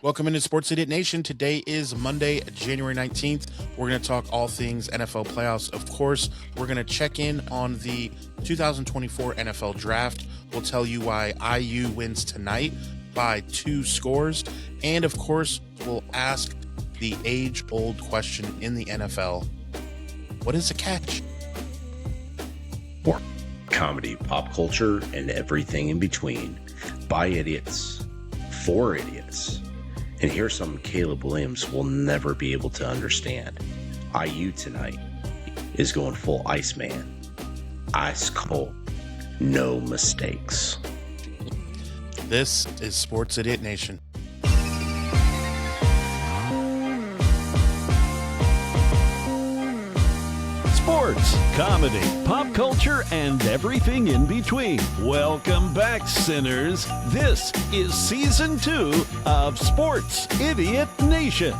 Welcome into Sports Idiot Nation. Today is Monday, January 19th. We're going to talk all things NFL playoffs. Of course, we're going to check in on the 2024 NFL Draft. We'll tell you why IU wins tonight by 2 scores. And of course, we'll ask the age-old question in the NFL. What is a catch? Comedy, pop culture, and everything in between. By idiots, for idiots. And here's something Caleb Williams will never be able to understand. IU tonight is going full Iceman. Ice cold. No mistakes. This is Sports Idiot Nation. Sports, comedy, pop culture, and everything in between. Welcome back, sinners. This is Season 2 of Sports Idiot Nation.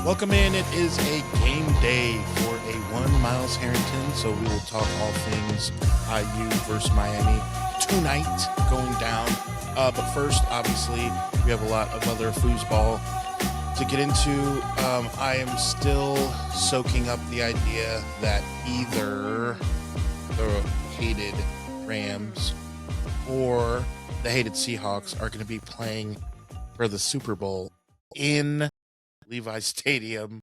Welcome in. It is a game day for a one Miles Harrington, so we will talk all things IU versus Miami tonight going down. But first, obviously, we have a lot of other foosball to get into. I am still soaking up the idea that either the hated Rams or the hated Seahawks are going to be playing for the Super Bowl in Levi Stadium.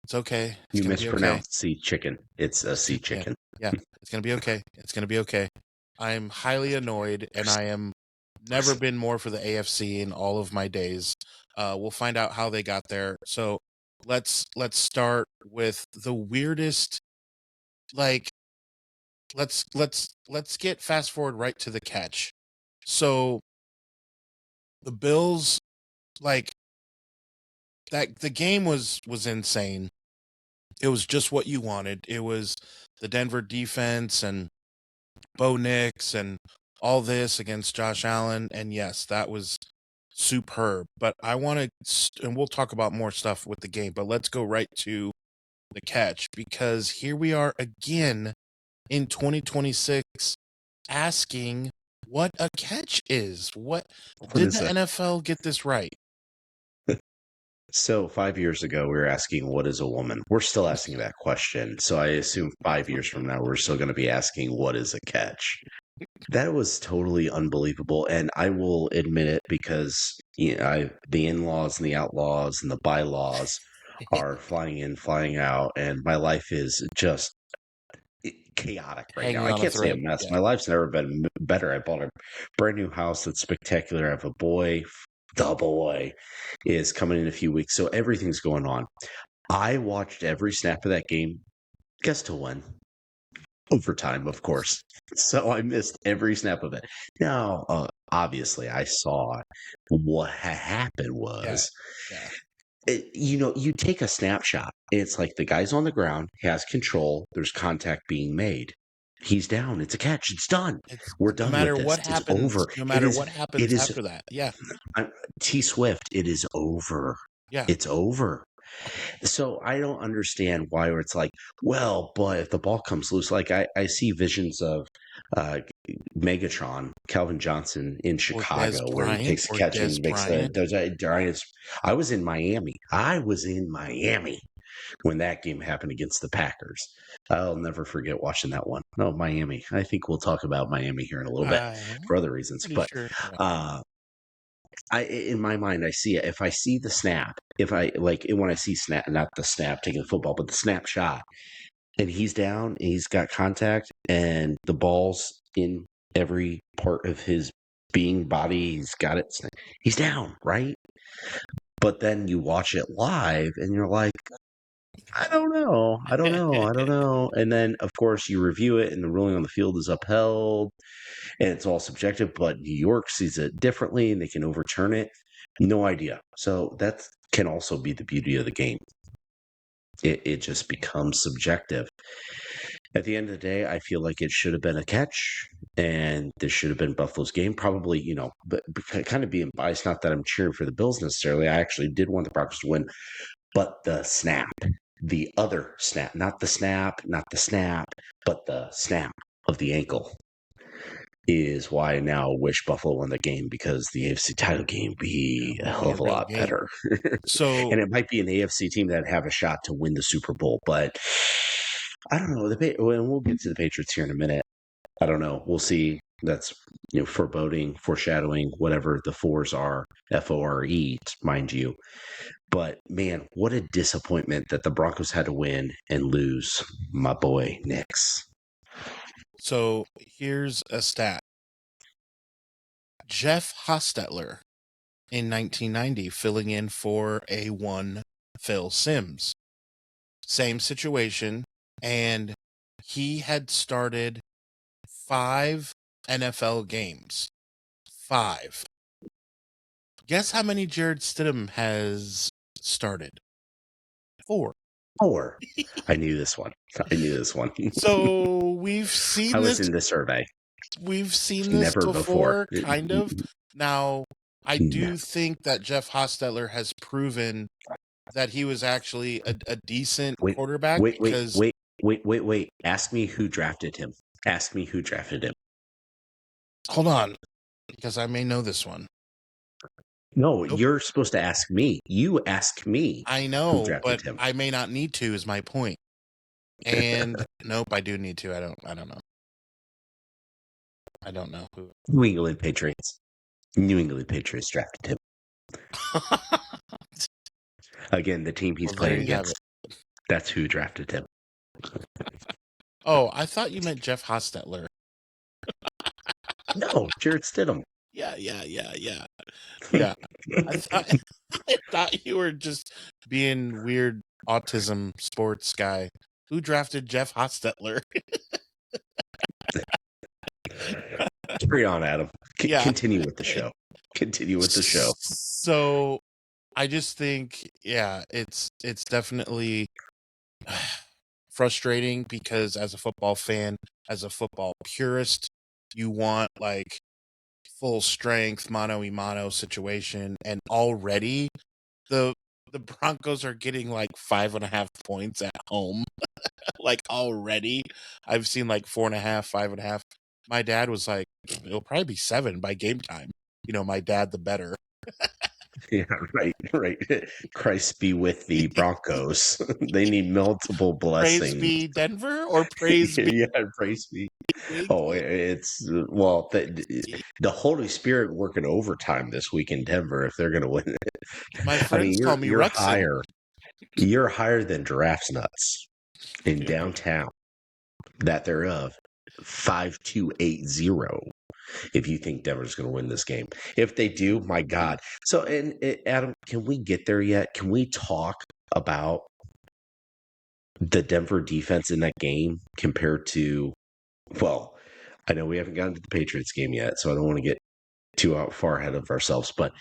It's okay. You mispronounced sea chicken. It's a sea chicken. Yeah, it's going to be okay. It's going to be okay. I'm highly annoyed, and I am never been more for the AFC in all of my days. We'll find out how they got there. So let's start with the weirdest. Let's get fast forward right to the catch. So the Bills, that the game was insane. It was just what you wanted. It was the Denver defense and Bo Nix and all this against Josh Allen. And yes, that was superb. But I want to, and we'll talk about more stuff with the game, but let's go right to the catch, because here we are again in 2026 asking what a catch is. What did the NFL get this right? So 5 years ago, we were asking, what is a woman? We're still asking that question. So I assume 5 years from now, we're still going to be asking, what is a catch? That was totally unbelievable. And I will admit it because the in-laws and the outlaws and the bylaws are flying in, flying out. And my life is just chaotic right now. I can't say a mess. Yeah. My life's never been better. I bought a brand new house that's spectacular. I have a boy. The boy is coming in a few weeks. So everything's going on. I watched every snap of that game. Guess to when? Overtime, of course. So I missed every snap of it. Now, obviously, I saw what happened was, you take a snapshot. It's like the guy's on the ground, has control. There's contact being made. He's down. It's a catch. It's done. We're done. No matter with this. what happens, it's over. No matter what happens after that. Yeah. T Swift, it is over. Yeah. It's over. So I don't understand why it's like, well, but if the ball comes loose, like I see visions of Megatron, Calvin Johnson in Chicago, where he takes a catch and makes the Giants. I was in Miami when that game happened against the Packers. I'll never forget watching that one. No, Miami. I think we'll talk about Miami here in a little bit for other reasons. But sure. in my mind, I see it. If I see the snap, when I see snap, not the snap taking the football, but the snapshot, and he's down, and he's got contact, and the ball's in every part of his body, he's got it. He's down, right? But then you watch it live, and you're like, I don't know. And then, of course, you review it, and the ruling on the field is upheld, and it's all subjective, but New York sees it differently, and they can overturn it. No idea. So that can also be the beauty of the game. It just becomes subjective. At the end of the day, I feel like it should have been a catch, and this should have been Buffalo's game. Probably, but kind of being biased, not that I'm cheering for the Bills necessarily. I actually did want the Broncos to win, but the snap, the other snap, not the snap, but the snap of the ankle. is why I now wish Buffalo won the game, because the AFC title game would be a hell Be a of a real lot game. better. So And it might be an AFC team that have a shot to win the Super Bowl, but I don't know. And we'll get to the Patriots here in a minute. I don't know. We'll see. That's foreboding, foreshadowing, whatever the fours are, FORE, mind you. But man, what a disappointment that the Broncos had to win and lose my boy Nix. So here's a stat. Jeff Hostetler in 1990 filling in for A1 Phil Simms. Same situation, and he had started 5 NFL games. 5. Guess how many Jared Stidham has started? 4. 4. I knew this one. So we've seen I was this. in the survey. We've seen this Never before. kind of. Now, I do think that Jeff Hostetler has proven that he was actually a decent quarterback. Wait. Ask me who drafted him. Hold on, because I may know this one. No, Nope. You're supposed to ask me. You ask me. I who know, drafted but him. I may not need to, is my point. And nope, I do need to. I don't know. I don't know who. New England Patriots. New England Patriots drafted him. Again, the team he's Well, there playing you have against. That's who drafted him. Oh, I thought you meant Jeff Hostetler. No, Jared Stidham. Yeah. Yeah. I thought you were just being weird autism sports guy. Who drafted Jeff Hostetler? Carry on, Adam. Yeah. Continue with the show. So I just think, yeah, it's definitely frustrating, because as a football fan, as a football purist, you want like full strength mano a mano situation, and already the Broncos are getting like 5.5 points at home. Like already, I've seen like 4.5, 5.5. My dad was like, it'll probably be 7 by game time. My dad, the better. Yeah, right. Christ be with the Broncos. They need multiple blessings. Praise be Denver, or praise be? Yeah, praise be. Oh, it's the Holy Spirit working overtime this week in Denver if they're going to win. My friends call me you're Rexon. higher. You're higher than Giraffe's nuts in downtown. That thereof, 5280. If you think Denver's going to win this game, if they do, my God. So, Adam, can we get there yet? Can we talk about the Denver defense in that game compared to? Well, I know we haven't gotten to the Patriots game yet, so I don't want to get too far ahead of ourselves. But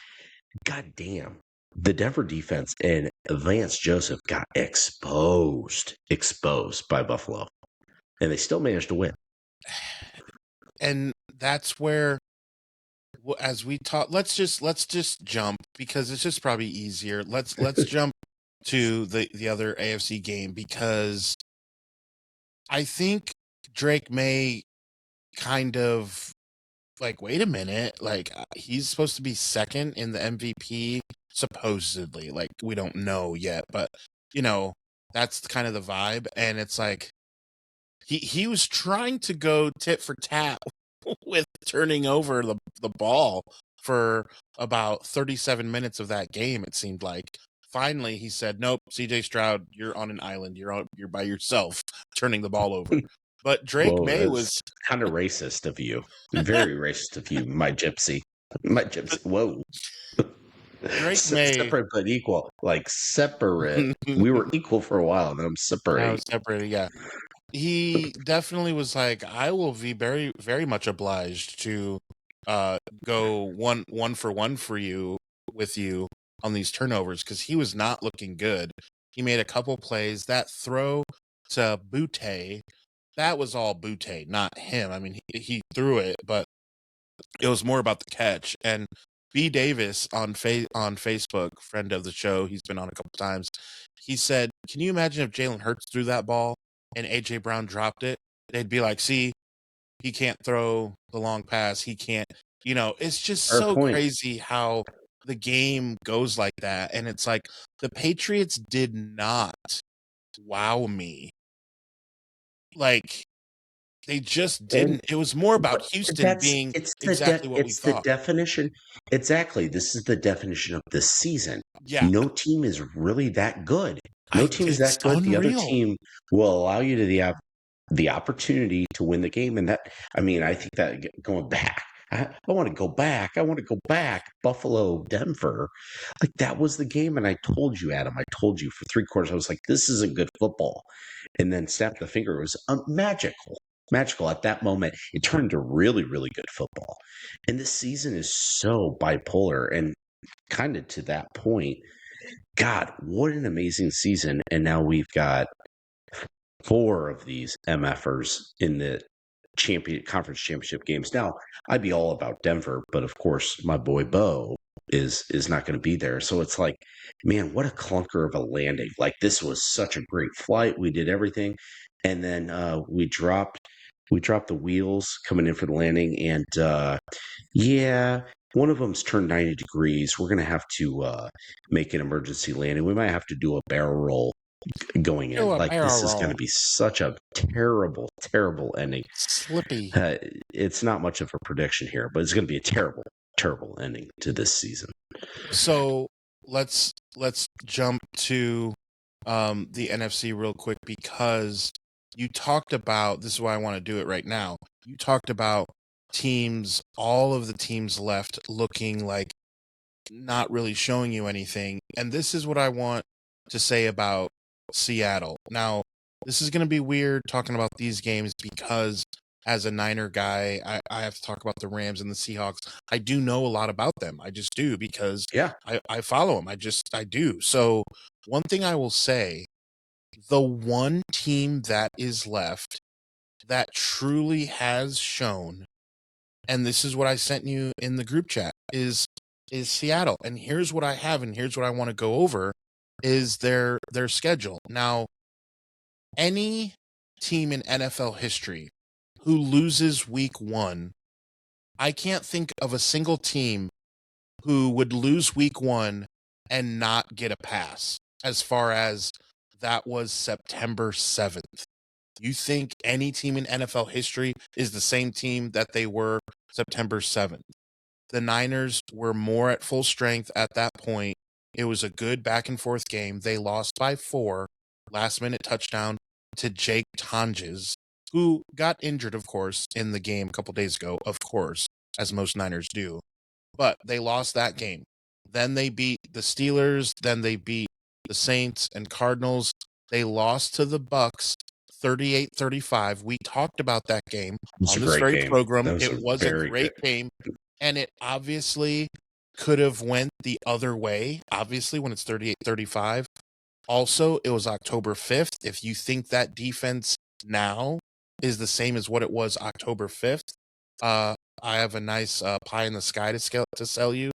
goddamn, the Denver defense and Vance Joseph got exposed by Buffalo, and they still managed to win. And that's where, as we talk, let's just jump, because it's just probably easier. Let's jump to the other AFC game, because I think Drake May kind of like, wait a minute, like he's supposed to be second in the MVP supposedly. Like, we don't know yet, but that's kind of the vibe. And it's like he was trying to go tit for tat with turning over the ball for about 37 minutes of that game, it seemed like. Finally, he said, nope, CJ Stroud, you're on an island. You're by yourself turning the ball over. But Drake May was kind of racist of you. Very racist of you, my gypsy. Whoa. Drake May. Separate but equal. Like separate. We were equal for a while, then I'm separated. I was separated, yeah. He definitely was like, I will be very, very much obliged to go one for one with you on these turnovers, because he was not looking good. He made a couple plays. That throw to Butte, that was all Butte, not him. I mean, he threw it, but it was more about the catch. And B. Davis on Facebook, friend of the show, he's been on a couple times, he said, can you imagine if Jalen Hurts threw that ball and A.J. Brown dropped it? They'd be like, see, He can't throw the long pass. He can't, it's just Fair so point. crazy how the game goes like that. And it's like the Patriots did not wow me. Like, they just And didn't. It was more about but Houston being exactly what we it's the thought. definition. Exactly. This is the definition of this season. Yeah, No team is really that good. No team is it's that good. The other unreal. team will allow you to the opportunity to win the game. And that, I mean, I think that going back, I want to go back. I want to go back. Buffalo, Denver. Like that was the game. And I told you, Adam, I told you for 3 quarters, I was like, this isn't good football. And then snapped the finger. It was magical. Magical at that moment. It turned to really, really good football. And this season is so bipolar. And kind of to that point, God, what an amazing season. And now we've got 4 of these MFers in the conference championship games. Now, I'd be all about Denver, but of course, my boy Bo is not going to be there. So it's like, man, what a clunker of a landing. Like this was such a great flight. We did everything. And then we dropped the wheels coming in for the landing. And yeah, one of them's turned 90 degrees. We're going to have to make an emergency landing. We might have to do a barrel roll going in. Do a Like this barrel is going to roll. be such a terrible, terrible ending. Slippy. It's not much of a prediction here, but it's going to be a terrible, terrible ending to this season. So let's jump to the NFC real quick, because you talked about, this is why I want to do it right now. You talked about all of the teams left looking like not really showing you anything. And this is what I want to say about Seattle. Now, this is going to be weird talking about these games because as a Niner guy, I have to talk about the Rams and the Seahawks. I do know a lot about them. I just do, because Yeah. I follow them. I do. So one thing I will say, the one team that is left that truly has shown, and this is what I sent you in the group chat, is Seattle. And here's what I have, and here's what I want to go over, is their schedule. Now, any team in NFL history who loses week 1, I can't think of a single team who would lose week 1 and not get a pass, as far as that was September 7th. You think any team in NFL history is the same team that they were September 7th? The Niners were more at full strength at that point. It was a good back and forth game. They lost by 4, last minute touchdown to Jake Tonges, who got injured, of course, in the game a couple days ago, of course, as most Niners do. But they lost that game. Then they beat the Steelers. Then they beat the Saints and Cardinals. They lost to the Bucks 38-35. We talked about that game It's on a this great very game. program. That was It a was a very great good. game, and it obviously could have went the other way, obviously, when it's 38-35. Also, it was October 5th. If you think that defense now is the same as what it was October 5th, I have a nice pie in the sky to sell you.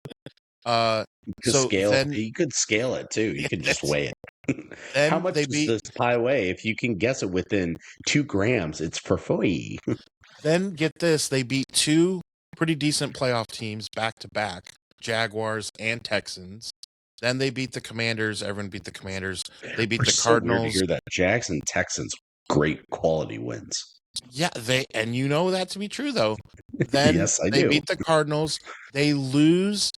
So then, You could scale it too. You could just weigh it. How then much they does beat. this pie weigh? If you can guess it within 2 grams, it's for free. Then get this: they beat 2 pretty decent playoff teams back to back, Jaguars and Texans. Then they beat the Commanders. Everyone beat the Commanders. They beat We're the so weird to Cardinals. hear that. Jags and Texans, great quality wins. Yeah, and you know that to be true though. Then Yes, I they do. beat the Cardinals. They lose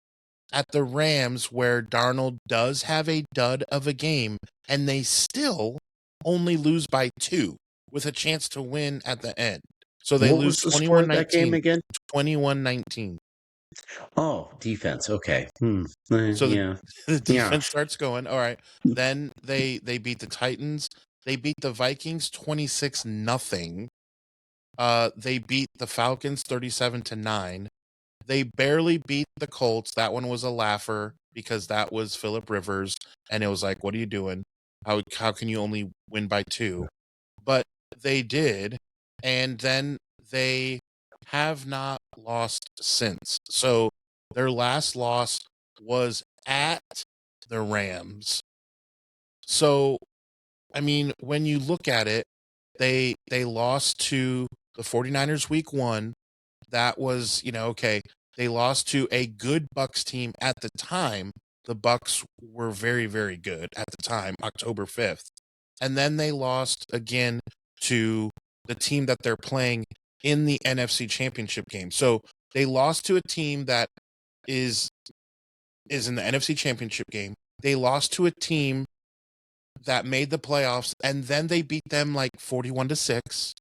at the Rams, where Darnold does have a dud of a game, and they still only lose by 2 with a chance to win at the end. So they What lose was the score of that game 21-19, again? 21-19. Oh, defense. Okay. So Yeah. the Yeah. defense starts going. All right. Then they beat the Titans. They beat the Vikings 26-0. They beat the Falcons 37-9. They barely beat the Colts. That one was a laugher because that was Phillip Rivers, and it was like, what are you doing? How can you only win by 2? But they did, and then they have not lost since. So their last loss was at the Rams. So, I mean, when you look at it, they lost to The 49ers week 1, that was, okay, they lost to a good Bucks team at the time. The Bucks were very, very good at the time, October 5th. And then they lost again to the team that they're playing in the NFC Championship game. So they lost to a team that is in the NFC Championship game. They lost to a team that made the playoffs, and then they beat them like 41-6.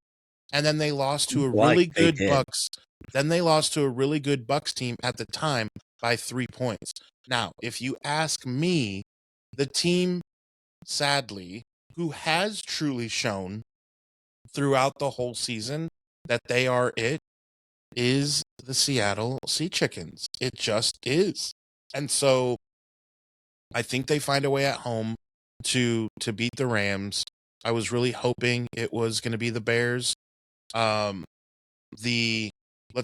And then they lost to a really good Bucks. Then they lost to a really good Bucks team at the time by 3 points. Now, if you ask me, the team, sadly, who has truly shown throughout the whole season that they are it, is the Seattle Sea Chickens. It just is. And so I think they find a way at home to beat the Rams. I was really hoping it was going to be the Bears. Let's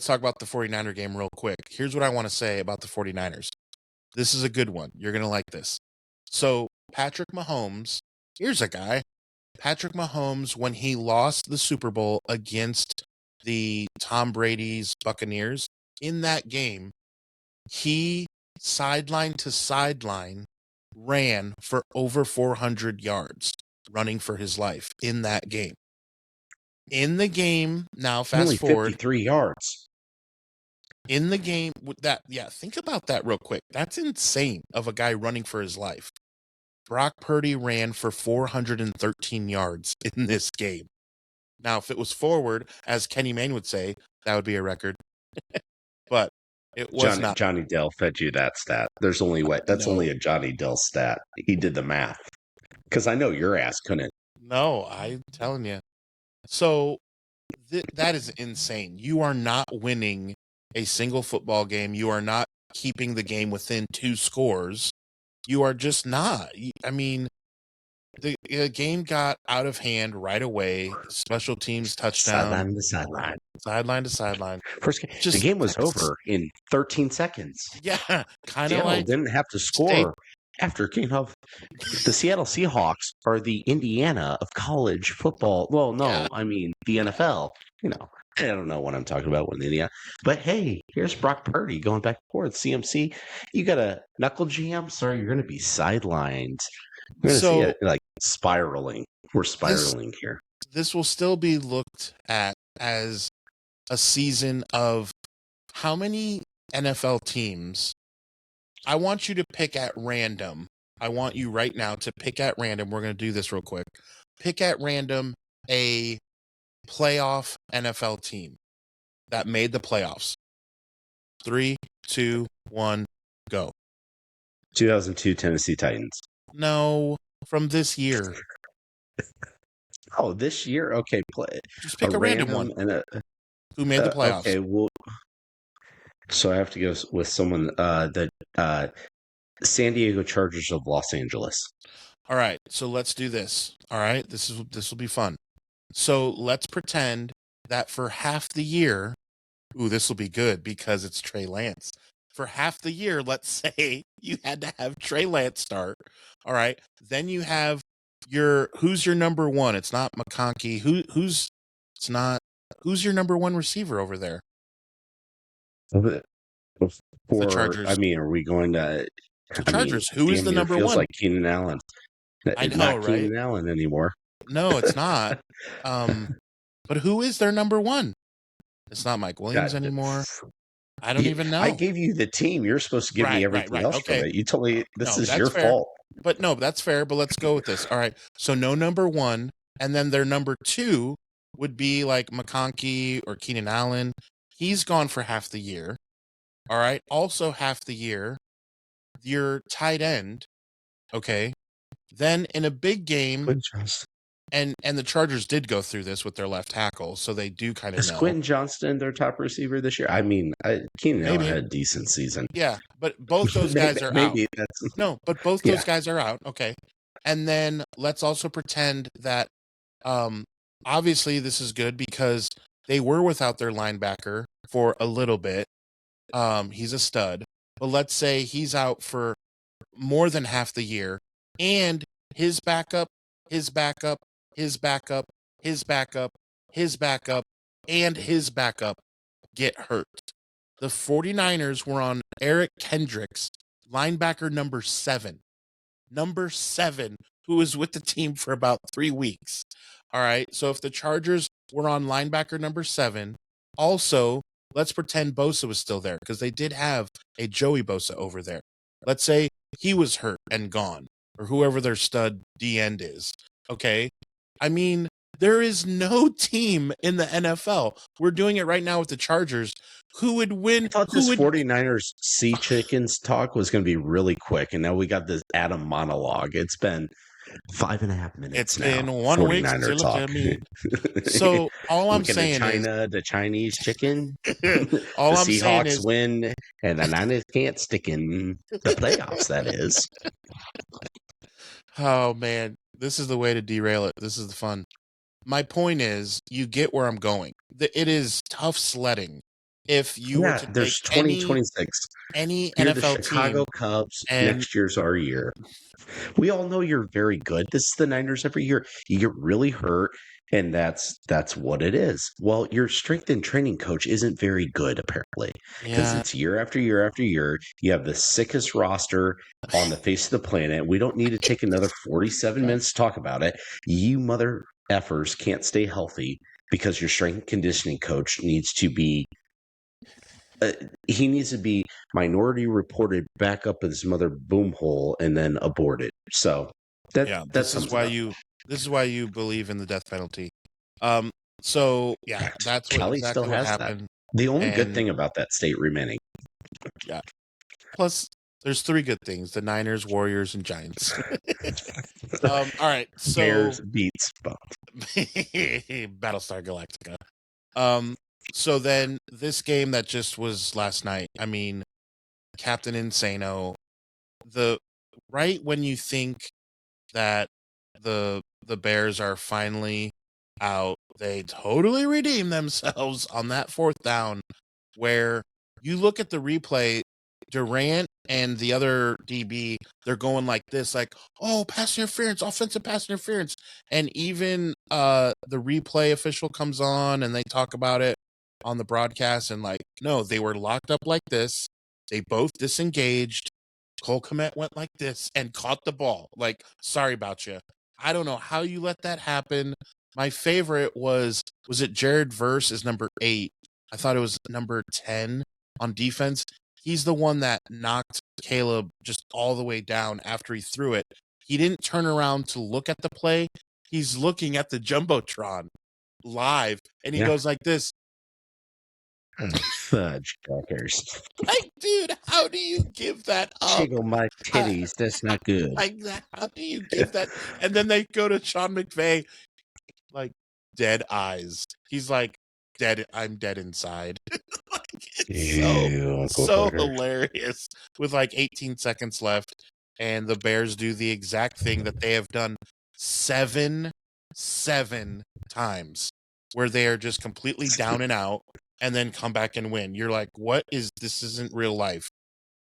talk about the 49er game real quick. Here's what I want to say about the 49ers. This is a good one. You're going to like this. So Patrick Mahomes, here's a guy. Patrick Mahomes, when he lost the Super Bowl against the Tom Brady's Buccaneers, in that game, he sideline to sideline ran for over 400 yards, running for his life in that game. In the game, now fast only forward. 53 yards. In the game, with that, think about that real quick. That's insane of a guy running for his life. Brock Purdy ran for 413 yards in this game. Now, if it was forward, as Kenny Mayne would say, that would be a record. But it was not. Johnny Dell fed you that stat. There's only that's No. only a Johnny Dell stat. He did the math. Because I know your ass couldn't. No, I'm telling you. So that is insane. You are not winning a single football game. You are not keeping the game within 2 scores. You are just not. I mean, the game got out of hand right away. Special teams touchdown. Sideline to sideline. Sideline to sideline. First, the game was over in 13 seconds. Yeah, kind of Seattle like didn't have to score after kicking off. The Seattle Seahawks are the Indiana of college football. Well, no, Yeah. I mean the NFL. I don't know what I'm talking about with Indiana. But hey, here's Brock Purdy going back and forth. CMC, you got a knuckle jam, sir. You're going to be sidelined. You're going to see it like spiraling. We're spiraling here. This will still be looked at as a season of how many NFL teams. I want you to pick at random. I want you right now to pick at random. We're going to do this real quick. Pick at random a playoff NFL team that made the playoffs. 3, 2, 1, go. 2002 Tennessee Titans. No, from this year. Oh, this year? Okay, just pick a random one. Who made the playoffs? Okay, well, so I have to go with someone the San Diego Chargers of Los Angeles. All right, so let's do this. All right, this will be fun. So let's pretend that for half the year, this will be good because it's Trey Lance. For half the year, let's say you had to have Trey Lance start. All right, then you have who's your number one? It's not McConkey. Who's your number one receiver over there? The Chargers. I mean, are we going to the Chargers? Who is the number feels one? like Keenan Allen. I know, not right? Keenan Allen anymore. No, it's not. But who is their number one? It's not Mike Williams anymore. I don't even know. I gave you the team. You're supposed to give me everything else from it. You told me this is your fault. But no, that's fair. But let's go with this. All right. So no number one, and then their number two would be like McConkey or Keenan Allen. He's gone for half the year. All right. Also half the year, your tight end. Okay. Then in a big game, and the Chargers did go through this with their left tackle, so they do kind of know. Is Quentin Johnston their top receiver this year? I mean, Keenan Allen had a decent season. Yeah, but both those guys are out. No, but both those guys are out. Okay. And then let's also pretend that obviously this is good because they were without their linebacker for a little bit. He's a stud. But let's say he's out for more than half the year, and his backup and his backup get hurt. The 49ers were on Eric Kendricks, linebacker number 7. Number 7, who was with the team for about 3 weeks. All right. So if the Chargers were on linebacker number 7, also, let's pretend Bosa was still there because they did have a Joey Bosa over there. Let's say he was hurt and gone, or whoever their stud D end is. Okay. I mean, there is no team in the NFL. We're doing it right now with the Chargers. Who would win? I thought this 49ers Sea Chickens talk was going to be really quick, and now we got this Adam monologue. It's been 5.5 minutes. It's now. been 1 week 49er still talk. at me. So all I'm Looking saying at China, the Chinese chicken. all the I'm saying Seahawks is win, and the Niners can't stick in the playoffs. That is. oh man, this is the way to derail it. This is the fun. My point is, you get where I'm going. It is tough sledding. If you were to take there's 2026. any You're NFL the Chicago team, Cubs. and Next year's our year. We all know you're very good. This is the Niners every year. You get really hurt, and that's what it is. Well, your strength and training coach isn't very good, apparently, because yeah, it's year after year after year. You have the sickest roster on the face of the planet. We don't need to take another 47 minutes to talk about it. You mother effers can't stay healthy because your strength and conditioning coach needs to be he needs to be minority reported back up in his mother boom hole and then aborted. So yeah, this this is why you believe in the death penalty. So yeah, that's what Kelly exactly still what has happened. that. The only good And thing about that state remaining. yeah, plus there's 3 good things: the Niners, Warriors, and Giants. All right, so Bears beats Battlestar Galactica. So then this game that just was last night, I mean, Captain Insano, right when you think that the Bears are finally out, they totally redeem themselves on that 4th down where you look at the replay, Durant and the other DB, they're going like this, like, oh, pass interference, offensive pass interference. And even the replay official comes on and they talk about it on the broadcast and like, no, they were locked up like this. They both disengaged. Cole Kmet went like this and caught the ball. Like, sorry about you. I don't know how you let that happen. My favorite was it Jared Verse is number 8. I thought it was number 10 on defense. He's the one that knocked Caleb just all the way down after he threw it. He didn't turn around to look at the play. He's looking at the Jumbotron live, and he goes like this. Fudge crackers. Like, dude, how do you give that up? Jiggle my titties. That's not good. Like that. How do you give that? And then they go to Sean McVay, like, dead eyes. He's like, dead. I'm dead inside. Like, it's so hilarious with like 18 seconds left. And the Bears do the exact thing that they have done seven times, where they are just completely down and out and then come back and win. You're like, what is this? Isn't real life.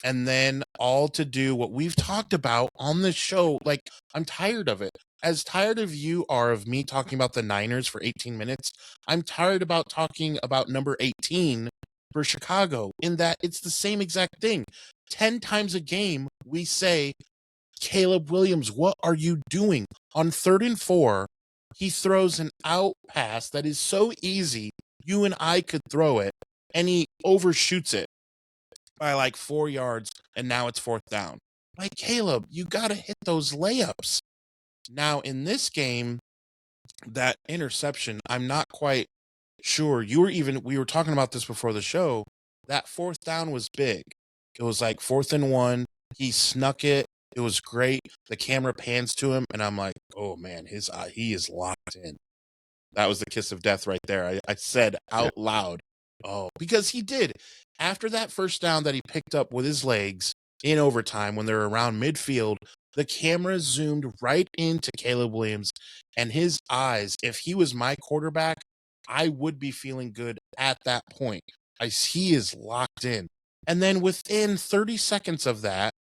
And then all to do what we've talked about on the show. Like, I'm tired of it. As tired of you are of me talking about the Niners for 18 minutes, I'm tired about talking about number 18 for Chicago, in that it's the same exact thing. 10 times a game, we say, Caleb Williams, what are you doing? On 3rd and 4, he throws an out pass that is so easy, you and I could throw it, and he overshoots it by like 4 yards, and now it's 4th down. Like, Caleb, you got to hit those layups. Now, in this game, that interception, I'm not quite sure. We were talking about this before the show. That 4th down was big. It was like 4th and 1. He snuck it. It was great. The camera pans to him, and I'm like, oh man, he is locked in. That was the kiss of death right there. I said out loud, oh, because he did. After that 1st down that he picked up with his legs in overtime when they're around midfield, the camera zoomed right into Caleb Williams and his eyes. If he was my quarterback, I would be feeling good at that point. He is locked in. And then within 30 seconds of that,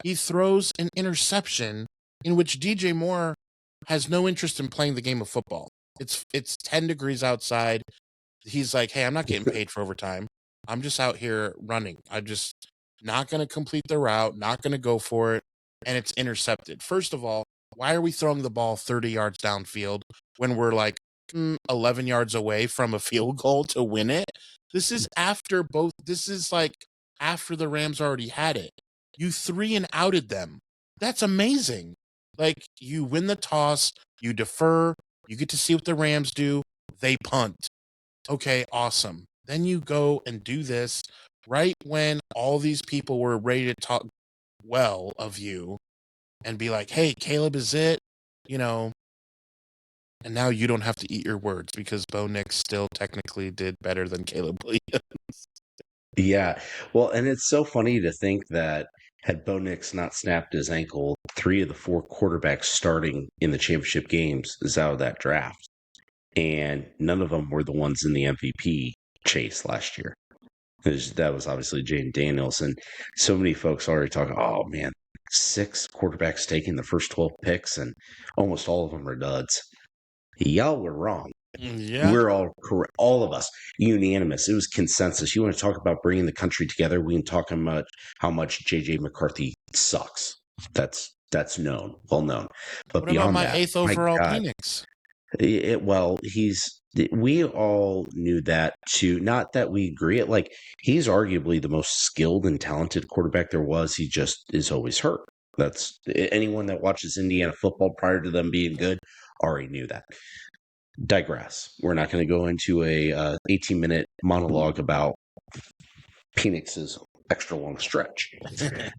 he throws an interception in which DJ Moore has no interest in playing the game of football. It's 10 degrees outside. he's like, hey, I'm not getting paid for overtime. I'm just out here running. I'm just not going to complete the route, not going to go for it. And it's intercepted. First of all, why are we throwing the ball 30 yards downfield when we're like 11 yards away from a field goal to win it? This is like after the Rams already had it. You 3-and-outed them. That's amazing. Like, you win the toss, you defer, you get to see what the Rams do, they punt. Okay, awesome. Then you go and do this right when all these people were ready to talk well of you and be like, hey, Caleb is it, you know, and now you don't have to eat your words because Bo Nix still technically did better than Caleb Williams. Yeah. Well, and it's so funny to think that had Bo Nix not snapped his ankle, 3 of the 4 quarterbacks starting in the championship games is out of that draft. And none of them were the ones in the MVP chase last year. That was obviously Jayden Daniels. And so many folks already talking, oh man, 6 quarterbacks taking the first 12 picks, and almost all of them are duds. Y'all were wrong. Yeah. We're all correct. All of us, unanimous. It was consensus. You want to talk about bringing the country together? We can talk about how much J.J. McCarthy sucks. That's known, well known. But What about beyond my that, 8th my overall God, Phoenix? we all knew that too. Not that we agree. Like, he's arguably the most skilled and talented quarterback there was. He just is always hurt. That's anyone that watches Indiana football prior to them being good already knew that. Digress. We're not going to go into a 18-minute monologue about Phoenix's extra long stretch.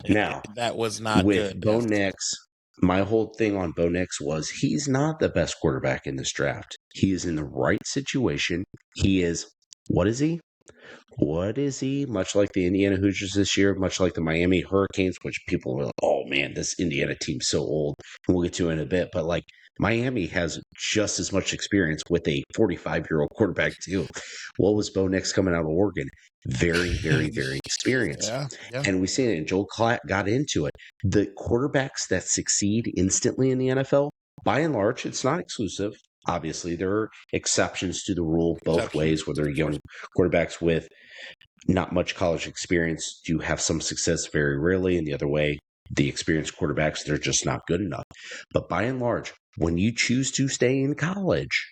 Now, that was not with good. Bo Nix, my whole thing on Bo Nix was he's not the best quarterback in this draft. He is in the right situation. He is, what is he? What is he? Much like the Indiana Hoosiers this year, much like the Miami Hurricanes, which people were like, oh man, this Indiana team's so old. And we'll get to it in a bit. But like, Miami has just as much experience with a 45-year-old quarterback too. What was Bo Nix coming out of Oregon? Very, very, very experienced. Yeah. And we see it, and Joel Klatt got into it. The quarterbacks that succeed instantly in the NFL, by and large, it's not exclusive. Obviously, there are exceptions to the rule both ways, where they're young quarterbacks with not much college experience do have some success very rarely, and the other way, the experienced quarterbacks, they're just not good enough. But by and large, when you choose to stay in college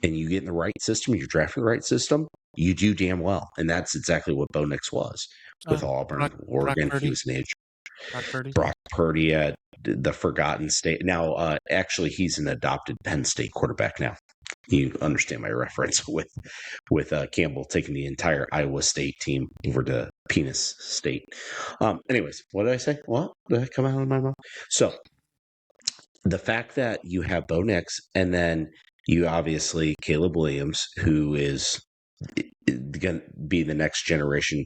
and you get in the right system, you're drafting the right system, you do damn well. And that's exactly what Bo Nix was with Auburn, Oregon. He was an age. Brock Purdy at the Forgotten State. Now, actually, he's an adopted Penn State quarterback now. You understand my reference with Campbell taking the entire Iowa State team over to Penis State. Anyways, what did I say? What did that come out of my mouth? So the fact that you have Bo Nix, and then you obviously Caleb Williams, who is going to be the next generation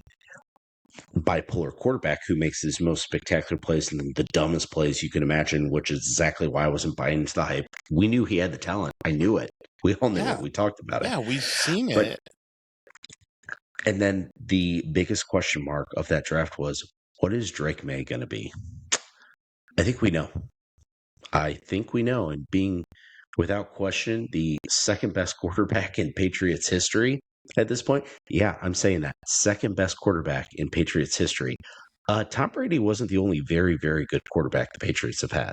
bipolar quarterback who makes his most spectacular plays and the dumbest plays you can imagine, which is exactly why I wasn't buying into the hype. We knew he had the talent. I knew it. We all knew it. We talked about it. Yeah, we've seen it. And then the biggest question mark of that draft was, what is Drake May going to be? I think we know. And being, without question, the second best quarterback in Patriots history at this point. Yeah, I'm saying that. Second best quarterback in Patriots history. Tom Brady wasn't the only very, very good quarterback the Patriots have had.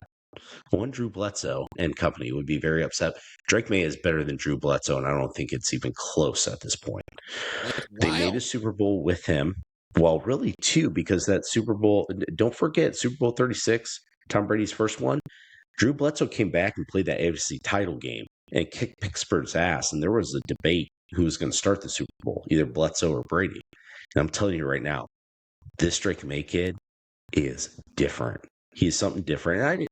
One, Drew Bledsoe and company would be very upset. Drake May is better than Drew Bledsoe, and I don't think it's even close at this point. They made a Super Bowl with him. Well, really two, because that Super Bowl, don't forget, Super Bowl 36, Tom Brady's first one. Drew Bledsoe came back and played that AFC title game and kicked Pittsburgh's ass, and there was a debate who was going to start the Super Bowl, either Bledsoe or Brady. And I'm telling you right now, this Drake May kid is different. He's something different. And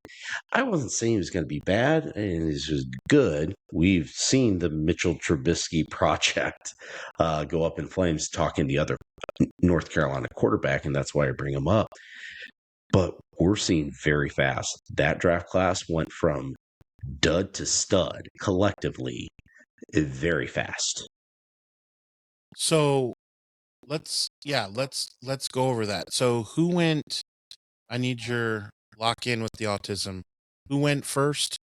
I wasn't saying he was going to be bad, and he's just good. We've seen the Mitchell Trubisky project go up in flames talking the other North Carolina quarterback, and that's why I bring him up. But we're seeing very fast. That draft class went from dud to stud collectively very fast. So let's go over that. So who went? I need your lock in with the autism. Who went first?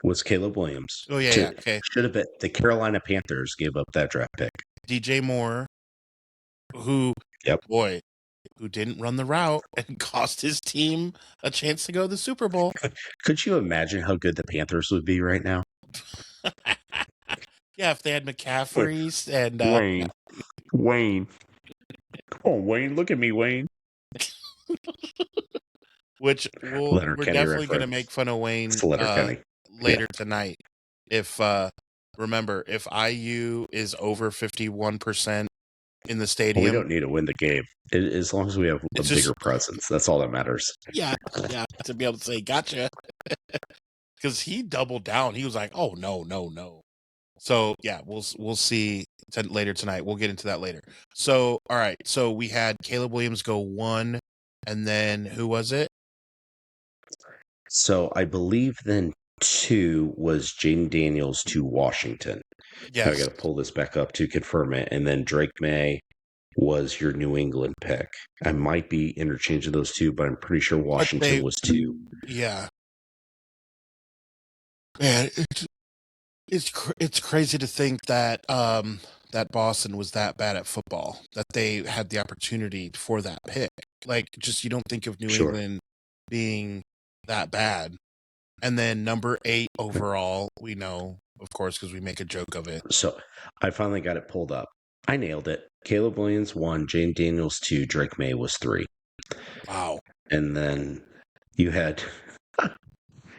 was Caleb Williams. Oh yeah. Okay. Should have been the Carolina Panthers gave up that draft pick. DJ Moore, who didn't run the route and cost his team a chance to go to the Super Bowl. Could you imagine how good the Panthers would be right now? Yeah, if they had McCaffrey and Wayne. Oh, Wayne, look at me, Wayne. which we're definitely going to make fun of Wayne later tonight. If remember, if IU is over 51% in the stadium, we don't need to win the game as long as we have a bigger presence. That's all that matters. Yeah, to be able to say gotcha, because he doubled down. He was like, "Oh no." So yeah, we'll see later tonight. We'll get into that later. So all right, so we had Caleb Williams go 1, and then who was it? So I believe then 2 was Jayden Daniels to Washington. Yes. I got to pull this back up to confirm it. And then Drake May was your New England pick. I might be interchanging those two, but I'm pretty sure Washington was 2. Yeah. Man, it's crazy to think that that Boston was that bad at football, that they had the opportunity for that pick. Like, just you don't think of New England being that bad. And then number 8 overall, we know, of course, because we make a joke of it. So I finally got it pulled up. I nailed it. Caleb Williams 1, Jayden Daniels 2, Drake May was 3. Wow. And then you had,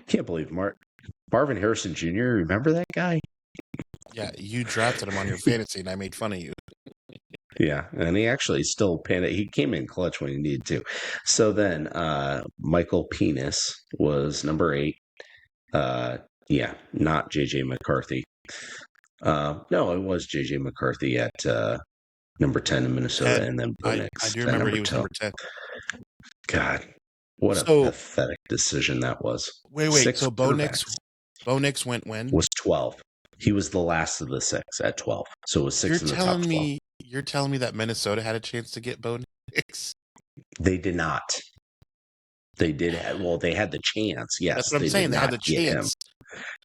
can't believe Marvin Harrison Jr., remember that guy? Yeah, you drafted him on your fantasy, and I made fun of you. Yeah, and he actually still he came in clutch when he needed to. So then Michael Penis was number 8. Yeah, not J.J. McCarthy. No, it was J.J. McCarthy at number 10 in Minnesota, and then Bo Nix. I do remember he was number 10. God, what a pathetic decision that was. Wait. So Bo Nix went when? Was 12. He was the last of the 6 at 12. So it was 6 in the top 12. You're telling me that Minnesota had a chance to get Bo Nix? They did not. They did. They had the chance. Yes, that's what I'm saying. They had the chance.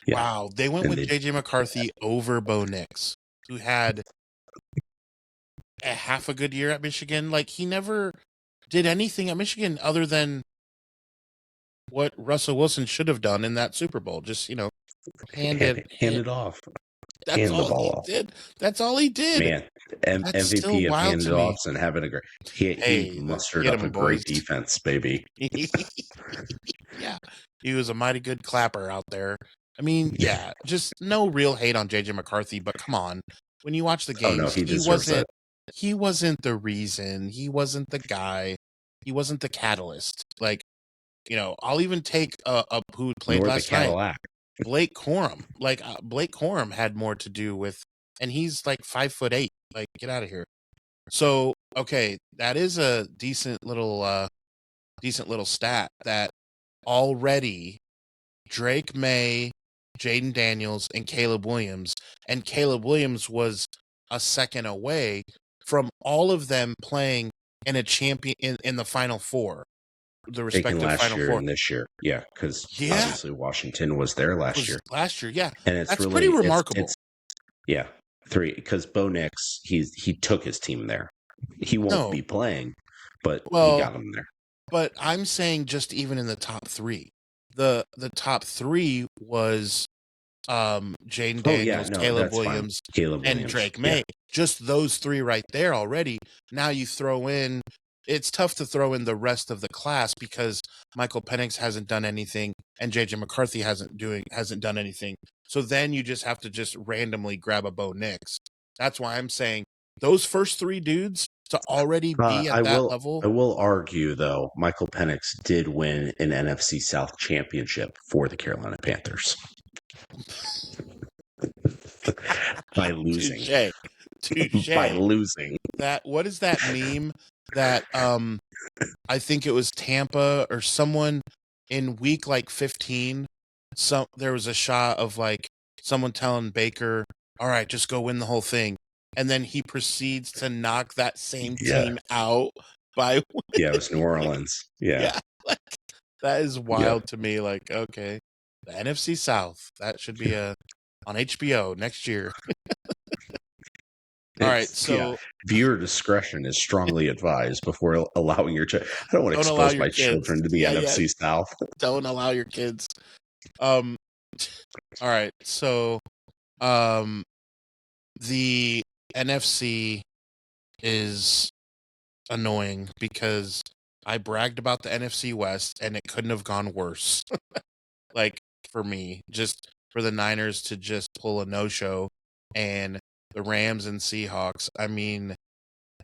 Yeah. Wow, they went with J.J. McCarthy over Bo Nix, who had a half a good year at Michigan. Like, he never did anything at Michigan other than what Russell Wilson should have done in that Super Bowl. Just, hand it off. That's all he did. That's all he did. Man, MVP of handing it off and having a great. He mustered up a great defense, baby. Yeah, he was a mighty good clapper out there. I mean, yeah, just no real hate on J.J. McCarthy, but come on, when you watch the games, he wasn't the reason. He wasn't the guy. He wasn't the catalyst. Like, I'll even take who played last night. Blake Corum. Like, Blake Corum had more to do with, and he's like 5'8". Like, get out of here. So, okay, that is a decent little stat that already Drake May, Jayden Daniels, and Caleb Williams was a second away from all of them playing in a champion in the Final Four. The respective Final Four and this year, because obviously Washington was there last year. Yeah, and it's that's pretty remarkable. 3 because Bo Nix, he took his team there. He won't be playing, but he got him there. But I'm saying just even in the top 3, the top 3 was Jayden Daniels, Caleb Williams, and Drake May. Just those 3 right there already. Now you throw in. It's tough to throw in the rest of the class because Michael Penix hasn't done anything and J.J. McCarthy hasn't done anything. So then you just have to randomly grab a Bo Nix. That's why I'm saying those first 3 dudes to already be at that level. I will argue, though, Michael Penix did win an NFC South championship for the Carolina Panthers. By losing. Touche. By losing. What is that meme that I think it was Tampa or someone in week like 15, there was a shot of like someone telling Baker, all right, just go win the whole thing. And then he proceeds to knock that same team out by it was New Orleans. Yeah. Like, that is wild to me. Like, okay. The NFC South. That should be on HBO next year. All right, Yeah, so viewer discretion is strongly advised before allowing your child. I don't want to don't allow expose your my kids. children to the Yeah. NFC South. Don't allow your kids. Um all right, so um the NFC is annoying because I bragged about the NFC West and it couldn't have gone worse. Like for me, just for the Niners to just pull a no-show and the Rams and Seahawks. I mean,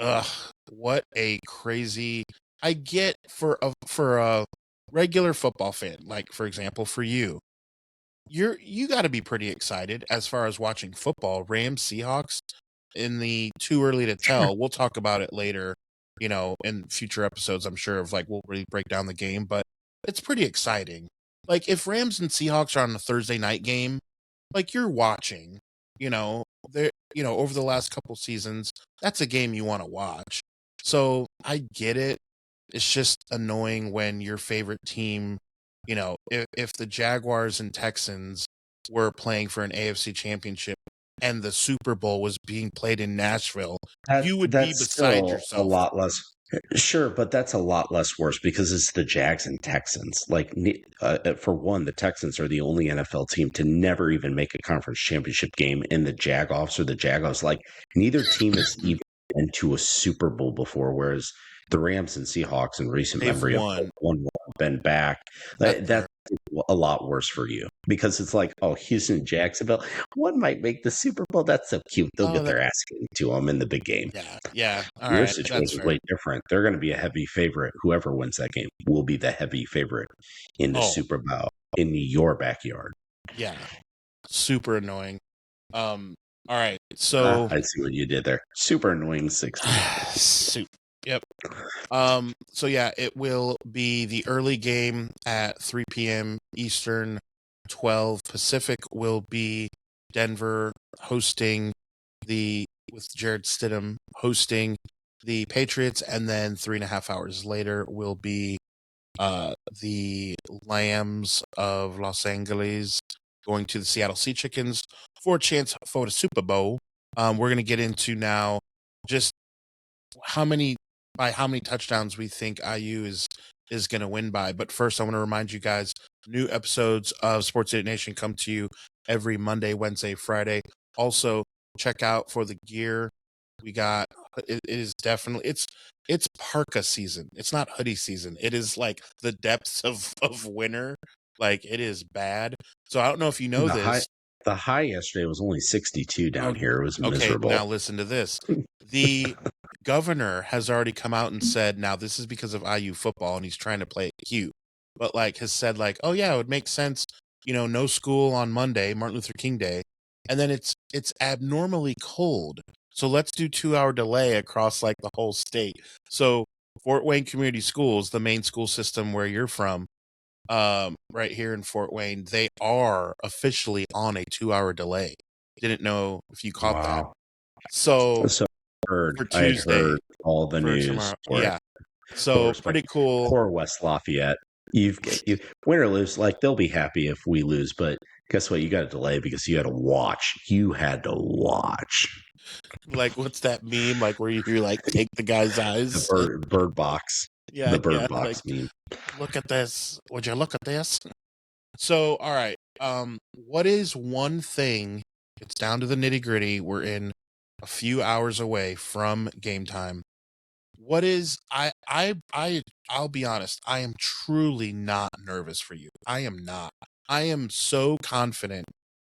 ugh, what a crazy. I get for a regular football fan, like for example, for you got to be pretty excited as far as watching football. Rams, Seahawks in the too early to tell. We'll talk about it later, in future episodes, I'm sure of like we'll really break down the game, but it's pretty exciting. Like if Rams and Seahawks are on a Thursday night game, like you're watching, there, over the last couple seasons, that's a game you want to watch. So I get it. It's just annoying when your favorite team, if the Jaguars and Texans were playing for an AFC championship and the Super Bowl was being played in Nashville, you would be That's beside still a yourself. lot less. Sure, but that's a lot less worse because it's the Jags and Texans. Like, for one, the Texans are the only NFL team to never even make a conference championship game, and the Jagoffs or the Jagoffs, like, neither team has even been to a Super Bowl before, whereas the Rams and Seahawks in recent They've memory have won. been back. That's That's a lot worse for you because it's like, oh, Houston, Jacksonville, one might make the Super Bowl. That's so cute. They'll get oh, their ass kicked to them in the big game. yeah. All Your right, that's situation is fair. way different. They're going to be a heavy favorite. Whoever wins that game will be the heavy favorite in the Oh, Super Bowl in your backyard. yeah, super annoying. All right, so I see what you did there. Super annoying 60. soup. Yep. So yeah, it will be the early game at 3 p.m. Eastern, 12 Pacific will be Denver hosting with Jared Stidham hosting the Patriots, and then 3.5 hours later will be the Lambs of Los Angeles going to the Seattle Sea Chickens for a chance for the Super Bowl. We're gonna get into now just how many how many touchdowns we think IU is going to win by. But first, I want to remind you guys, new episodes of Sports Idiot Nation come to you every Monday, Wednesday, Friday. Also, check out for the gear. We got it is definitely it's parka season. It's not hoodie season. It is like the depths of winter. Like it is bad. So I don't know if you know The high this. the high yesterday was only 62 down here. It was Okay, miserable. now listen to this. The governor has already come out and said, now this is because of IU football and he's trying to play it cute, but like has said like, oh yeah, it would make sense, no school on Monday, Martin Luther King Day, and then it's abnormally cold. So let's do 2 hour delay across like the whole state. So Fort Wayne Community Schools, the main school system where you're from, right here in Fort Wayne, they are officially on a 2 hour delay. Didn't know if you caught that. Wow. So So for I had Tuesday, heard all the for news tomorrow, for it. yeah. So But pretty cool. poor West Lafayette. You win or lose, like they'll be happy if we lose, but guess what? You got to delay because you had to watch. You had to watch Like, what's that meme? Like where you like take the guy's the eyes. bird box. Yeah, The bird yeah. Like, box meme. look at this. Would you look at this? So, all right. What is one thing? It's down to the nitty gritty. We're in a few hours away from game time. What is I'll be honest, I am truly not nervous for you. I am not. I am so confident.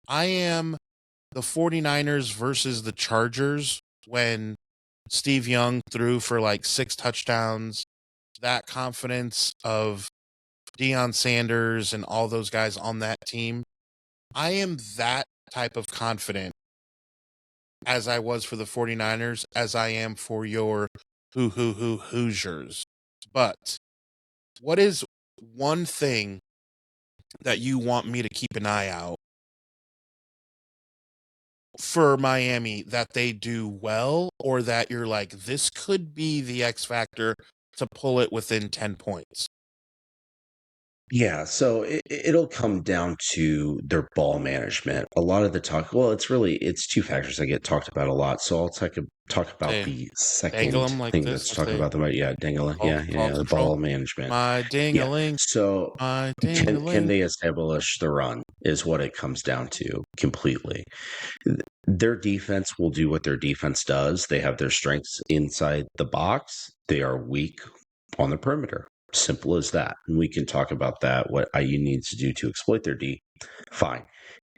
I am the 49ers versus the Chargers when Steve Young threw for like 6 touchdowns. That confidence of Deion Sanders and all those guys on that team. I am that type of confident as I was for the 49ers as I am for your Hoosiers. But what is one thing that you want me to keep an eye out for Miami that they do well, or that you're like, this could be the X factor to pull it within 10 points? Yeah, so it'll come down to their ball management. A lot of the talk, well, it's two factors that get talked about a lot. So I'll talk about Say, the dangle second them like thing this. that's I talked say, about. Yeah, Dangela, ball the control. ball management. My Yeah. ding-a-ling, So my can ding-a-ling. they establish the run is what it comes down to completely. Their defense will do what their defense does. They have their strengths inside the box. They are weak on the perimeter. Simple as that. And we can talk about that, what IU needs to do to exploit their D. Fine.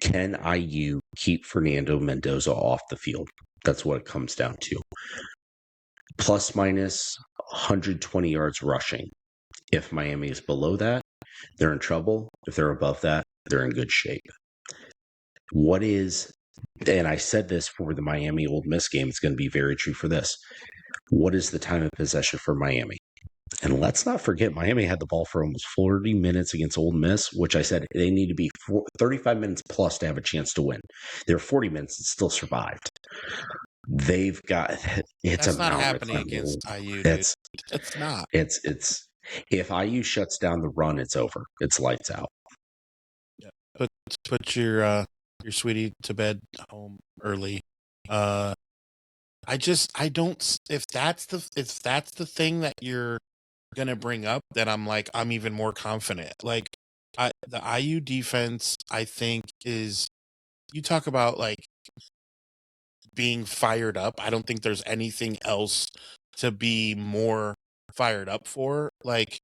Can IU keep Fernando Mendoza off the field? That's what it comes down to. Plus minus 120 yards rushing. If Miami is below that, they're in trouble. If they're above that, they're in good shape. What is, and I said this for the Miami Ole Miss game, it's going to be very true for this. What is the time of possession for Miami? And let's not forget, Miami had the ball for almost 40 minutes against Ole Miss, which I said they need to be 35 minutes plus to have a chance to win. They're 40 minutes and still survived. They've got, it's a That's not mountain to happening climb. against IU, dude. It's, It's not. it's, if IU shuts down the run, it's over. It's lights out. Yeah. Put your sweetie to bed home early. I don't. If that's the thing that you're gonna bring up, then I'm even more confident. Like, the IU defense, I think, is, you talk about like being fired up. I don't think there's anything else to be more fired up for. Like,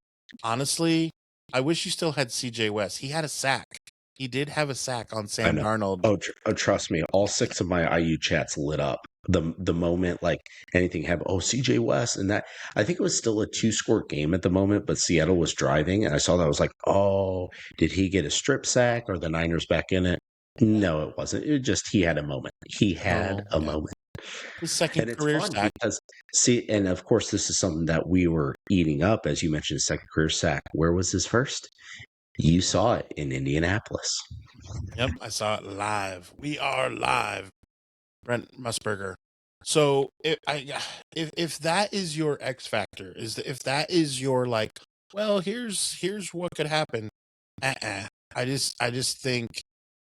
honestly, I wish you still had CJ West. He had a sack. He did have a sack on I Sam know. Darnold. Oh, trust me, all 6 of my IU chats lit up the moment like anything happened. Oh, CJ West, and that, I think it was still a 2-score game at the moment, but Seattle was driving, and I saw that. I was like, oh, did he get a strip sack? Or the Niners back in it? No, it wasn't. It just, he had a moment. He had Oh, a yeah. moment, His second and it's career fun sack. because see, and of course, this is something that we were eating up, as you mentioned, second career sack. Where was his first? You saw it in Indianapolis. Yep, I saw it live. We are live. Brent Musburger. So if that is your X factor, if that is your like, well, here's what could happen. I just think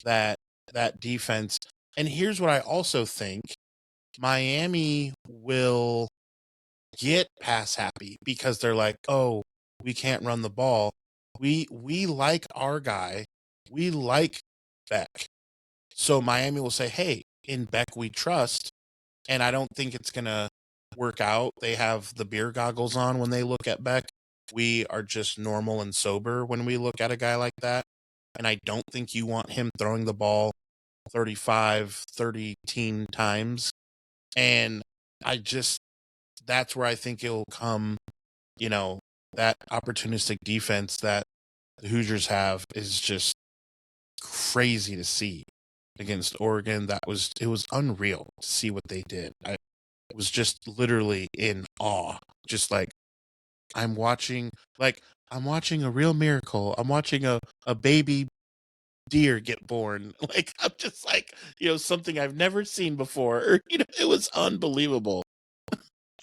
that that defense, and here's what I also think: Miami will get pass happy because they're like, oh, we can't run the ball. We like our guy. We like Beck. So Miami will say, hey, in Beck we trust. And I don't think it's going to work out. They have the beer goggles on when they look at Beck. We are just normal and sober when we look at a guy like that. And I don't think you want him throwing the ball 35, 30 teen times. And that's where I think it'll come, that opportunistic defense that the Hoosiers have is just crazy to see against Oregon. It was unreal to see what they did. I was just literally in awe. Just like I'm watching a real miracle. I'm watching a baby deer get born. Like, I'm just like, something I've never seen before. It was unbelievable.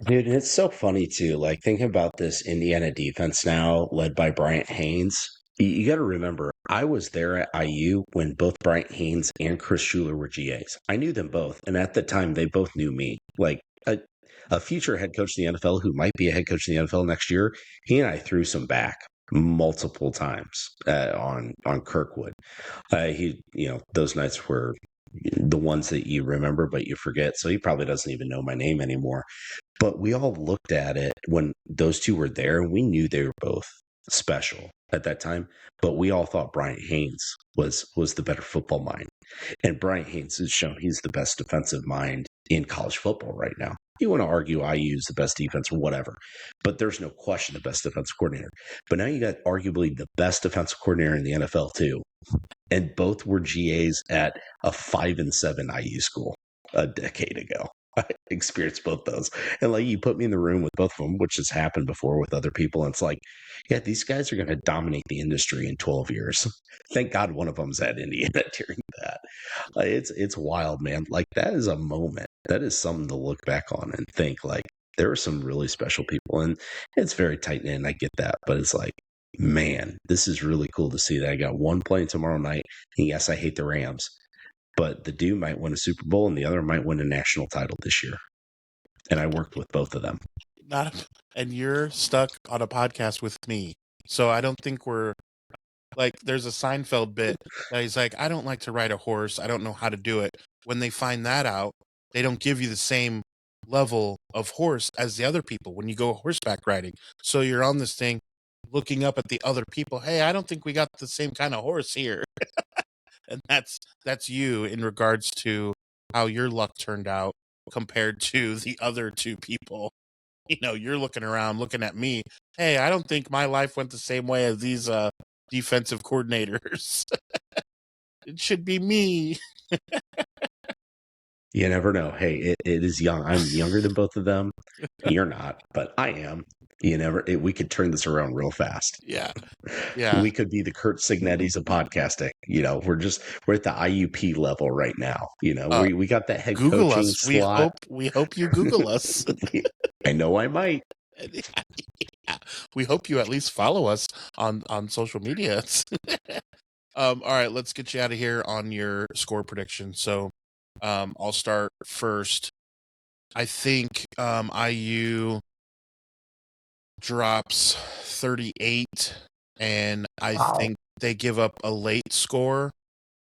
Dude, it's so funny too. Like thinking about this Indiana defense now, led by Bryant Haynes. You got to remember, I was there at IU when both Bryant Haynes and Chris Schuler were GAs. I knew them both, and at the time, they both knew me. Like a future head coach in the NFL who might be a head coach in the NFL next year. He and I threw some back multiple times on Kirkwood. Those nights were the ones that you remember, but you forget. So he probably doesn't even know my name anymore. But we all looked at it when those two were there, and we knew they were both special at that time. But we all thought Bryant Haynes was the better football mind. And Bryant Haynes has shown he's the best defensive mind in college football right now. You want to argue IU is the best defense or whatever, but there's no question the best defensive coordinator. But now you got arguably the best defensive coordinator in the NFL too. And both were GAs at a 5-7 IU school a decade ago. I experienced both those. And like you put me in the room with both of them, which has happened before with other people. And it's like, yeah, these guys are going to dominate the industry in 12 years. Thank God one of them's at Indiana during that. It's wild, man. Like that is a moment. That is something to look back on and think like there are some really special people, and it's very tight knit. I get that, but it's like man, this is really cool to see that I got one playing tomorrow night. And yes, I hate the Rams, but the dude might win a Super Bowl and the other might win a national title this year. And I worked with both of them. And you're stuck on a podcast with me. So I don't think we're like, there's a Seinfeld bit that he's like, I don't like to ride a horse. I don't know how to do it. When they find that out, they don't give you the same level of horse as the other people when you go horseback riding. So you're on this thing looking up at the other people. Hey, I don't think we got the same kind of horse here. And that's you in regards to how your luck turned out compared to the other two people. You're looking around, looking at me. Hey, I don't think my life went the same way as these defensive coordinators. It should be me. You never know. Hey, it is young. I'm younger than both of them. You're not, but I am. We could turn this around real fast. Yeah. We could be the Kurt Signettis of podcasting. We're at the IUP level right now. We got that head Google coaching us. slot. We hope you Google us. I know I might. Yeah. We hope you at least follow us on social media. All right, let's get you out of here on your score prediction. So I'll start first. I think IU drops 38, and I think they give up a late score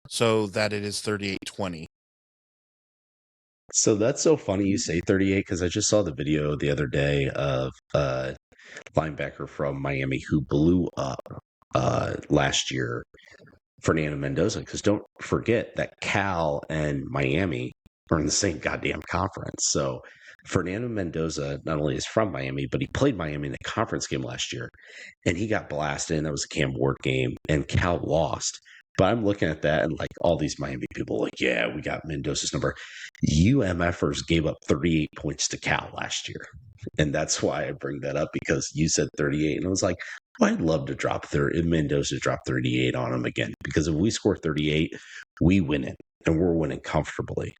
so that it is 38-20. So that's so funny you say 38 because I just saw the video the other day of a linebacker from Miami who blew up last year, Fernando Mendoza. Because don't forget that Cal and Miami are in the same goddamn conference. So Fernando Mendoza not only is from Miami, but he played Miami in a conference game last year, and he got blasted. And that was a Cam Ward game, and Cal lost. But I'm looking at that and like all these Miami people like, yeah, we got Mendoza's number. UMFers gave up 38 points to Cal last year. And that's why I bring that up, because you said 38. And I was like, well, I'd love to drop Mendoza drop 38 on him again. Because if we score 38, we win it. And we're winning comfortably.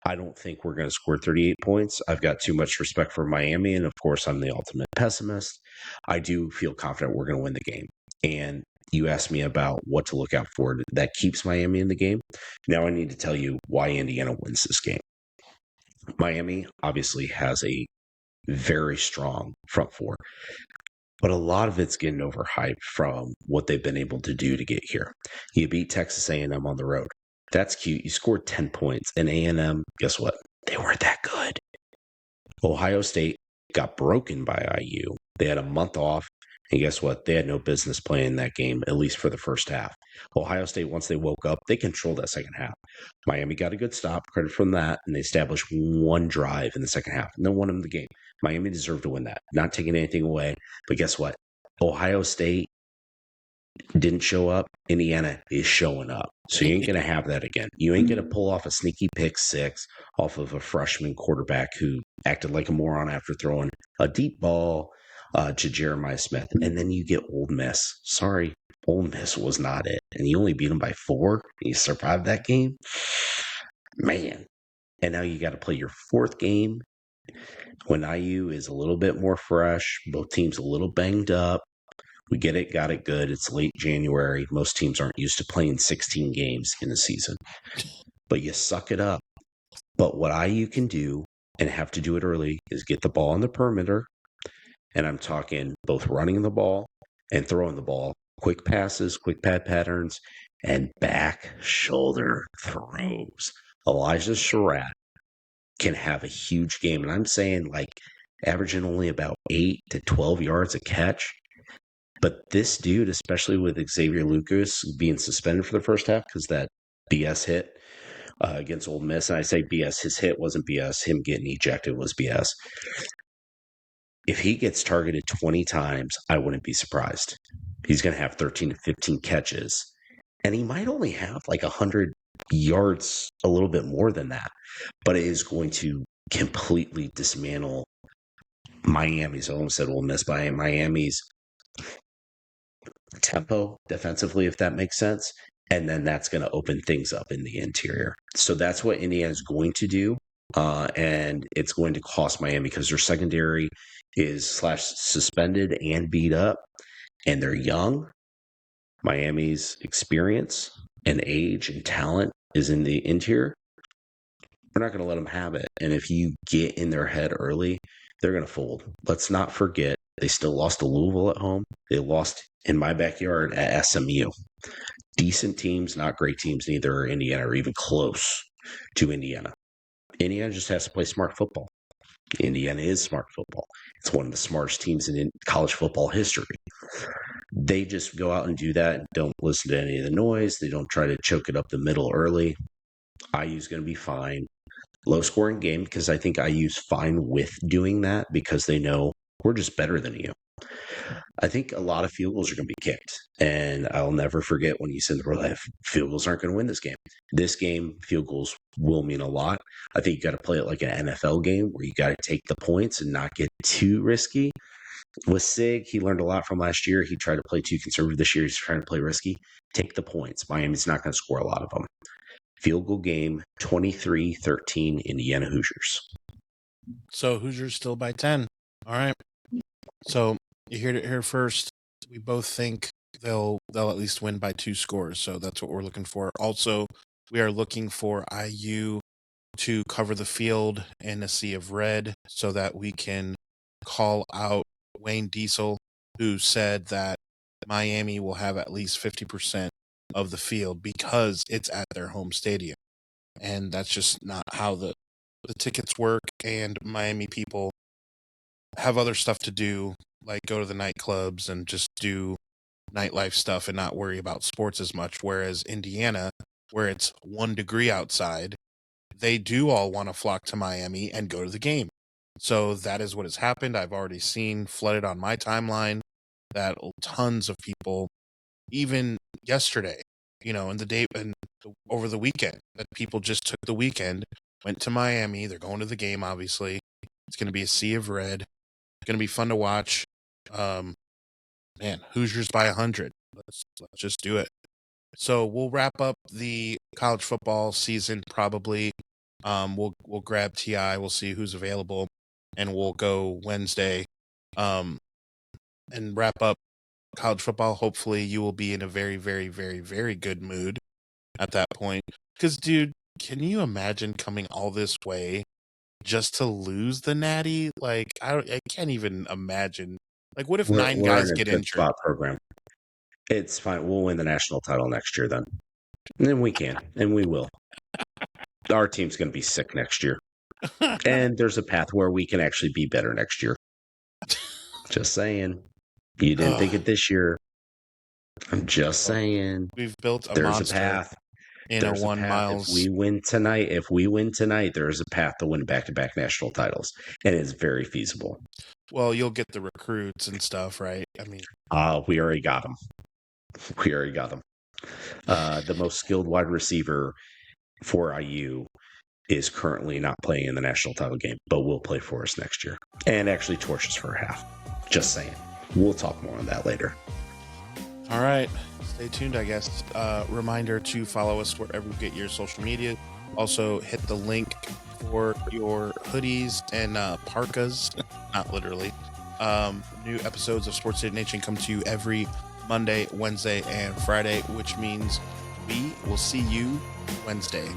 I don't think we're going to score 38 points. I've got too much respect for Miami. And of course, I'm the ultimate pessimist. I do feel confident we're going to win the game. And you asked me about what to look out for that keeps Miami in the game. Now I need to tell you why Indiana wins this game. Miami obviously has a very strong front four, but a lot of it's getting overhyped from what they've been able to do to get here. You beat Texas A&M on the road. That's cute. You scored 10 points. And A&M, guess what? They weren't that good. Ohio State got broken by IU. They had a month off. And guess what? They had no business playing that game, at least for the first half. Ohio State, once they woke up, they controlled that second half. Miami got a good stop, credit from that, and they established one drive in the second half, and then won them the game. Miami deserved to win that, not taking anything away. But guess what? Ohio State didn't show up. Indiana is showing up. So you ain't going to have that again. You ain't going to pull off a sneaky pick six off of a freshman quarterback who acted like a moron after throwing a deep ball to Jeremiah Smith. And then you get Ole Miss. Sorry, Ole Miss was not it. And you only beat them by 4. And you survived that game. Man. And now you got to play your 4th game when IU is a little bit more fresh. Both teams a little banged up. We get it, got it good. It's late January. Most teams aren't used to playing 16 games in a season. But you suck it up. But what IU can do, and have to do it early, is get the ball on the perimeter. And I'm talking both running the ball and throwing the ball. Quick passes, quick pad patterns, and back shoulder throws. Elijah Surratt can have a huge game. And I'm saying like averaging only about 8 to 12 yards a catch. But this dude, especially with Xavier Lucas being suspended for the first half because that BS hit against Ole Miss, and I say BS, his hit wasn't BS. Him getting ejected was BS. If he gets targeted 20 times, I wouldn't be surprised. He's going to have 13 to 15 catches. And he might only have like 100 yards, a little bit more than that. But it is going to completely dismantle Miami's, I almost said Ole Miss, by Miami's tempo defensively, if that makes sense. And then that's going to open things up in the interior. So that's what Indiana is going to do. And it's going to cost Miami because their secondary is / suspended and beat up. and they're young. Miami's experience and age and talent is in the interior. We're not going to let them have it. And if you get in their head early, they're going to fold. Let's not forget, they still lost to Louisville at home. They lost in my backyard at SMU. Decent teams, not great teams, neither are Indiana or even close to Indiana. Indiana just has to play smart football. Indiana is smart football. It's one of the smartest teams in college football history. They just go out and do that and don't listen to any of the noise. They don't try to choke it up the middle early. IU's going to be fine. Low-scoring game because I think IU's fine with doing that because they know we're just better than you. I think a lot of field goals are going to be kicked. And I'll never forget when you said field goals aren't going to win this game. This game, field goals will mean a lot. I think you got to play it like an NFL game where you got to take the points and not get too risky. With Sig, he learned a lot from last year. He tried to play too conservative this year. He's trying to play risky. Take the points. Miami's not going to score a lot of them. Field goal game, 23-13, Indiana Hoosiers. So Hoosiers still by 10. All right. So you heard it here first. We both think they'll at least win by 2 scores. So that's what we're looking for. Also, we are looking for IU to cover the field in a sea of red so that we can call out Wayne Diesel, who said that Miami will have at least 50% of the field because it's at their home stadium. And that's just not how the tickets work. And Miami people have other stuff to do, like go to the nightclubs and just do nightlife stuff and not worry about sports as much. Whereas Indiana, where it's 1 degree outside, they do all want to flock to Miami and go to the game. So that is what has happened. I've already seen flooded on my timeline that tons of people, even yesterday, in the day and over the weekend, that people just took the weekend, went to Miami. They're going to the game, obviously. It's going to be a sea of red. It's going to be fun to watch. Hoosiers by 100. Let's just do it. So we'll wrap up the college football season probably. We'll grab TI. We'll see who's available, and we'll go Wednesday, and wrap up college football. Hopefully, you will be in a very, very, very, very good mood at that point. Because, dude, can you imagine coming all this way just to lose the Natty? Like, I can't even imagine. Like, what if We're 9 guys in a get good injured? spot program. It's fine. We'll win the national title next year then. And then we can. And we will. Our team's going to be sick next year. And there's a path where we can actually be better next year. Just saying. You didn't think it this year. I'm just saying. We've built a there's monster a path. in a 1 miles. If we win tonight, there is a path to win back-to-back national titles. And it's very feasible. Well, you'll get the recruits and stuff, right? I mean, we already got them. The most skilled wide receiver for IU is currently not playing in the national title game, but will play for us next year. And actually torches for a half. Just saying. We'll talk more on that later. All right. Stay tuned, I guess. Reminder to follow us wherever you get your social media. Also, hit the link for your hoodies and parkas. Not literally. New episodes of Sports City Nation come to you every Monday, Wednesday, and Friday, which means we will see you Wednesday.